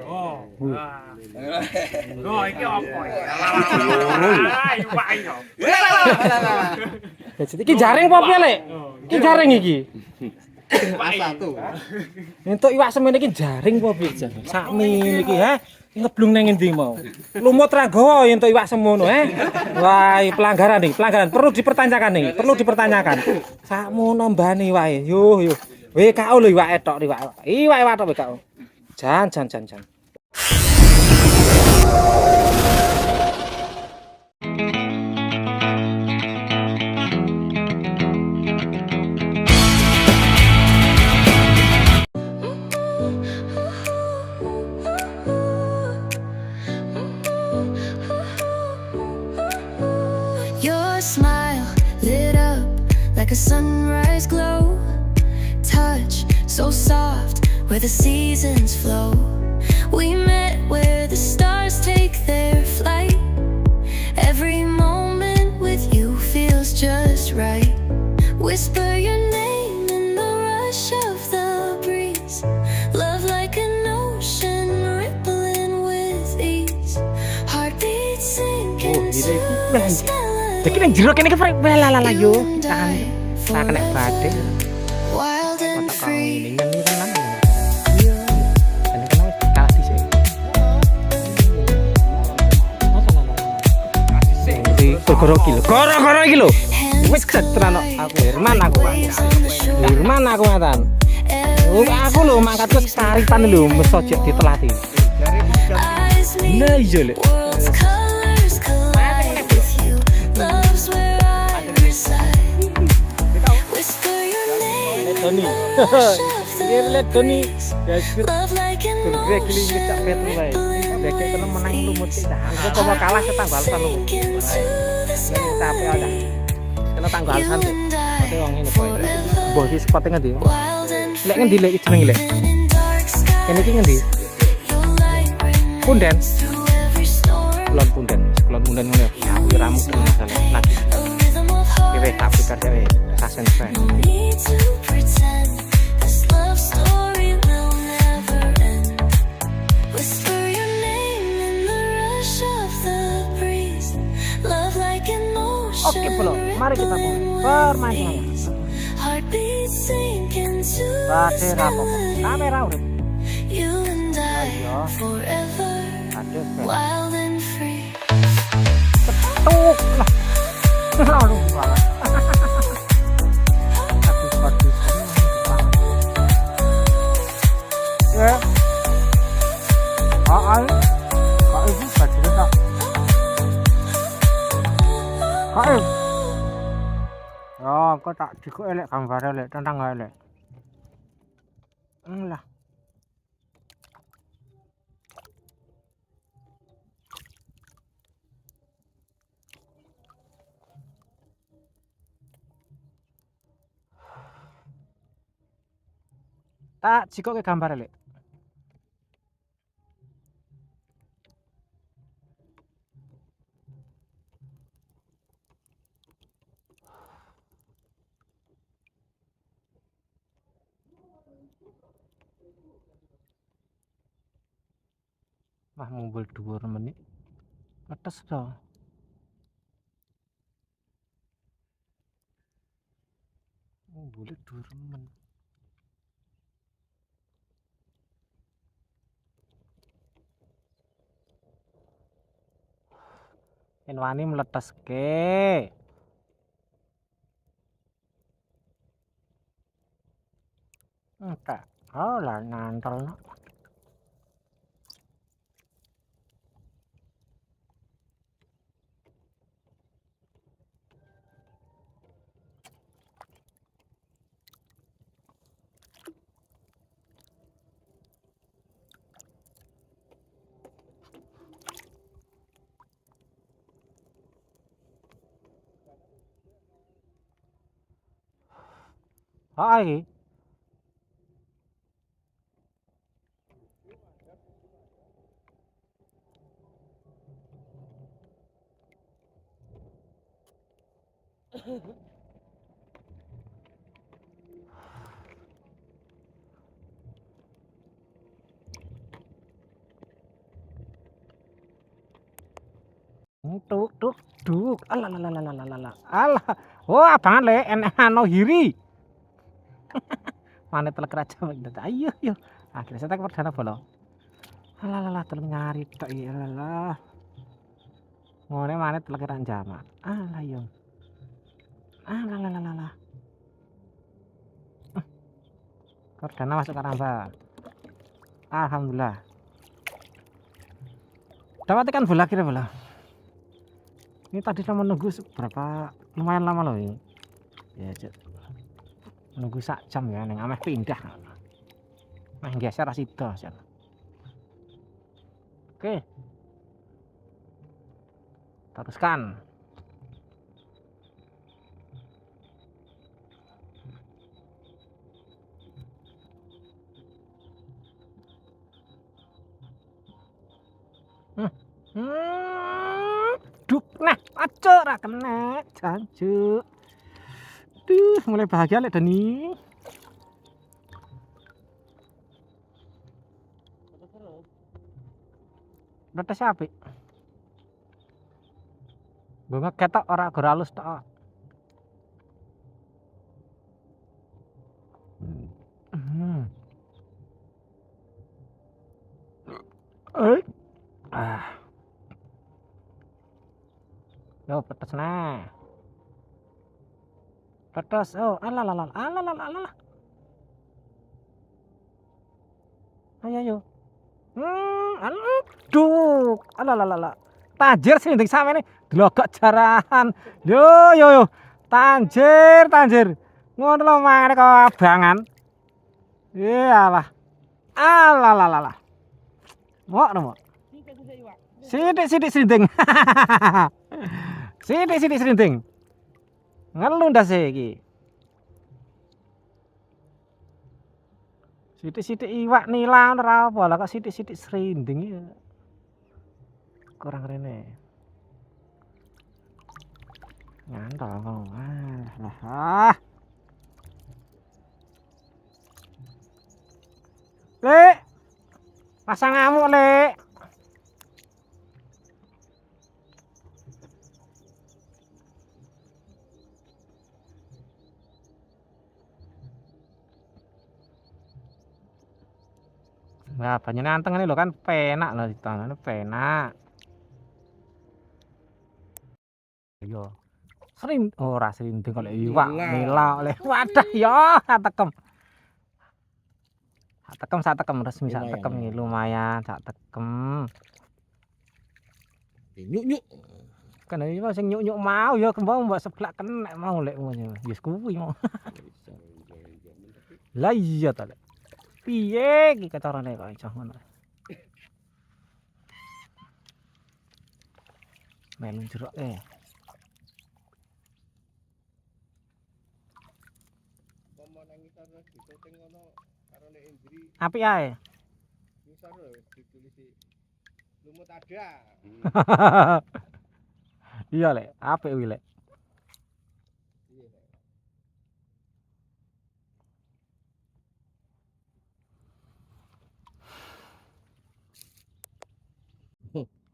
Oh. Wih. Oh, iki apa iki? Iwak iki. Iki jaring apa piye, Lek? Iki jaring iki. A1. Entuk iwak semen iki jaring apa piye? Sakmene iki, ha? Ngeblung nang endi mau? Lumut ra gawa entuk iwak semono, he? Wah, pelanggaran nih, pelanggaran. Perlu dipertanyakan nih, perlu dipertanyakan. Sakmono mbane wae. Yo. Weh, kau lho iwak tok, iwak. Iwak tok kau. Jan. Your smile lit up like a sunrise glow. Touch so soft where the seasons flow. We met where the stars take their flight. Every moment with you feels just right. Whisper your name in the rush of the breeze. Love like an ocean rippling with ease. Heartbeat sink into this melody. Iki nang jero kene ke lala yo. Tak kena badhe. Wild and free. Ini tenan. Iya. Ini kan wis kalah dhisik. Gara-gara iki lho. Wis keterano aku Herman aku. Herman aku ngatan. Aku lho mangkat wis taripan lho meso jek ditelati. Nah iya lho. World's colors collide with you. Love's where I reside. Whisper your name in Tony. the rush of Iya the lihat Tony. breeze. Ya Love like an Gerek kili ocean ngecak petu wae. Dek kena menang lumut sih dah. Aku coba kalah setanggal san lumut. sink into this Capek aja. Kena tanggal san sih. and Tapi I wong ngene poe. Mbah iki spotnya ngendi? wild and Lek ngendi lek jeneng lek? in dark Kene iki skies. ngendi? Your light brings Punden. through every storm. Kulon Punden. Kulon Punden ngene. Aku ora mungkin masalah. Lagi. A rhythm of Kowe heart. tapi kadhe sasen friend. Need to pretend this love story will never end. Whisper your name in the rush of the breeze. Love like an ocean. Oke, Bro. Mari kita mulai permainan. Heartbeat sink into Rade this rapopo. melody. Kamera urip. You and Ayo. I forever. Kade friend. Wild and free. Tuk lah. Aduh banget. Aduh. Ya. Kak Ibu bajine tak. Kak Ibu. Ya, kok tak dikok elek gambare elek tentang elek. Lah. Tak jikoke gambar lek. Wah mumbul dhuwur menit. Petes to. Mumbul dhuwur men. Yen wani mleteske. Enggak. Oh lah ngantel. Hai. Tuk tuk duk. Alah. Alah. Oh, abangan le enak hiri. Mana telek raja. Ayo. Akhirnya saya tak perdana bolo. Alah telek nyari tok iki. Alah. Ngene mana telek ranjama. Alah yo. Alah. Perdana masuk karamba. Alhamdulillah. Dapat ikan bola kira bola. Ini tadi sama menunggu berapa lumayan lama loh ini. Ya, nunggu sak jam ya, neng ameh pindah. Nah, geser asido. Oke. Teruskan. Duk, nah, acok ra kena, jancuk. Duh, mulai bahagia lek Dani. Netes apik. Bunga ketok ora gor halus tok. Yo, petes nah. Petes. Oh, alah. Ayo. Aduh. Alah. Tanjir sini ndek samene delogok jarahan. Yo. Tanjir. Ngono lho mangane kok abangan. Iyalah. Alah. Mok. Sidik srinting. Sidik srinting. Ngelu ndase iki. Sidik iwak nila ora apa lah kok sidik srinting ya. Kurang rene. Ngantong. Lek. Pasang ngamuk, Lek. Nah, banyune anteng ini lho kan penak lho ditangane penak. Yo. Ora srinding kok lek iwak nila oleh. Wadah yo, satekem. Satekem resmi satekem iki lumayan satekem. Nyuk. Kan iki sing nyuk mau ya kembang mbok seblak kenek mau lek ngono. Wis kuwi mau. Lah iya ta lek. Piye iki carane kok iso ngono. Melu jeruk apik ae. Ngisor ditulisi lumut ada. Iya lek, apik kuwi lek.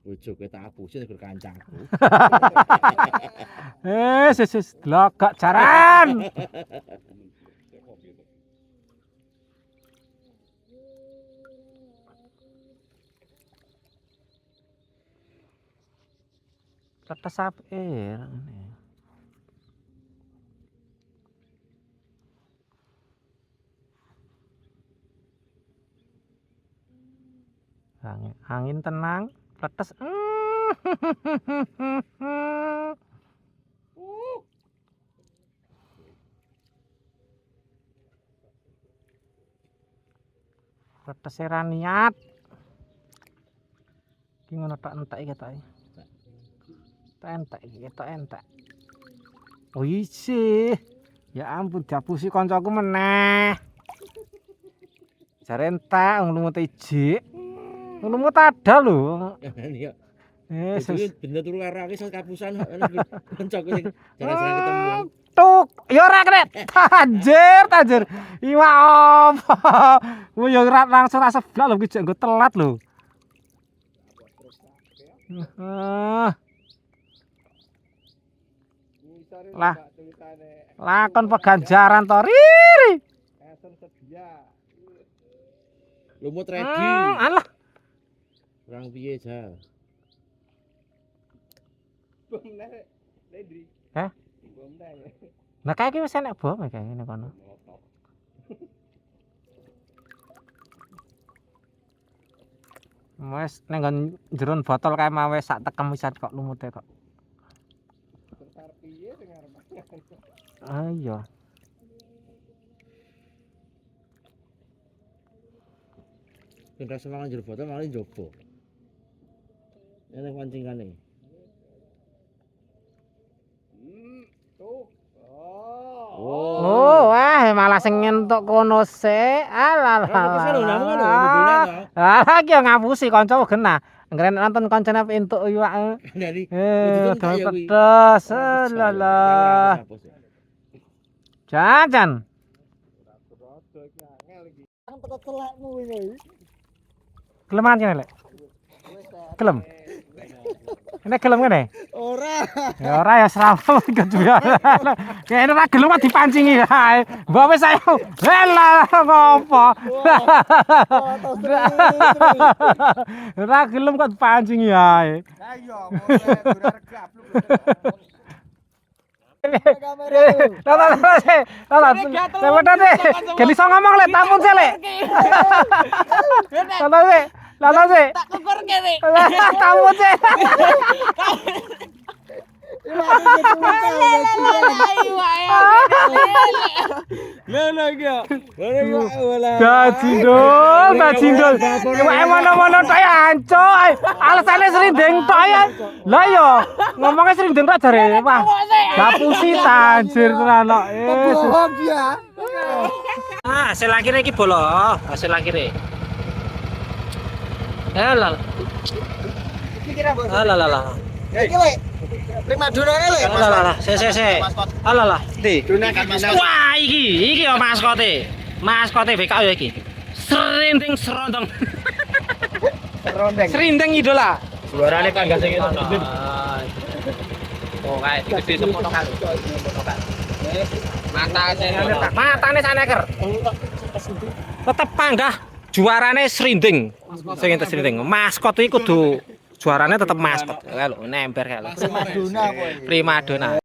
Bojoku tak apusi nek kancaku. Sis, logok jaran. Tetes apik. Angin tenang, tetes. Tetes era niat. Ki ngono tok entek iki tok. Entek. Oh isi. Ya ampun diapusi kancaku meneh. Jare entek wong lumut ijik. Lumut ada lho. Iya. Yesus. Bener turu karo aku iso kapusan kancaku sing jarang ketemu. Tuk, ya ora kena. Tanjir. Iwak apa? Ku yo langsung rasa seblak lho iki nggo telat lho. Lah. Lakon peganjaran to riri. Lumut ready. Alah. Kurang piye, Jal? Hah? Nah kayak wis enek bom kayak ngene kono. Wes ning nggon jeron botol kae mau wis sak tekem wisan kok lumute kok. Ah iya. Sing rasa mangan jero botol malah njobo. Ini pancingane. Oh, wah malah sing ngentuk kono sik. Alah. Ah, iki ngapusi kanca genah. Ngrene nonton kancane entuk iwak. Dari Dol pedes. Alah. Jajan. Gelem kan lek? Gelem. Ini gelem ngene? ora. Ya ora ya srawung kedua. Kayane ora gelem dipancingi ae. Mbok wis ayo. Lah ngopo? Ora gelem kok dipancingi ae. Ayo, mulai gurarga Gak bisa ngomong lek, tampun sih lek. Lalu sih. Tak kukur kene. Tampun sih. Gajindol. Mana-mana tok ya ancoy. Alasane serindeng tok ya. Lah yo, ngomongnya serindeng tok jare. Wah. Gapusi tanjir tenan kok. Bohong dia. Ah, hasil akhirnya iki bolo. Hasil akhirnya. Alah. Alah. Iki lek. Prima donane lek. Alah. Se. Alah. Ndi? Wah, iki yo maskote. Maskote BK yo iki. Serinding serondong. Serinding idola. Suarane kan gak sing itu. Oh, kayak gede semono kan. Matane saneker. Tetep panggah juarane serinding. Sing entes serinding. Maskot iki kudu juarane tetep maskot. Kae lho, nember kae lho. Primadona.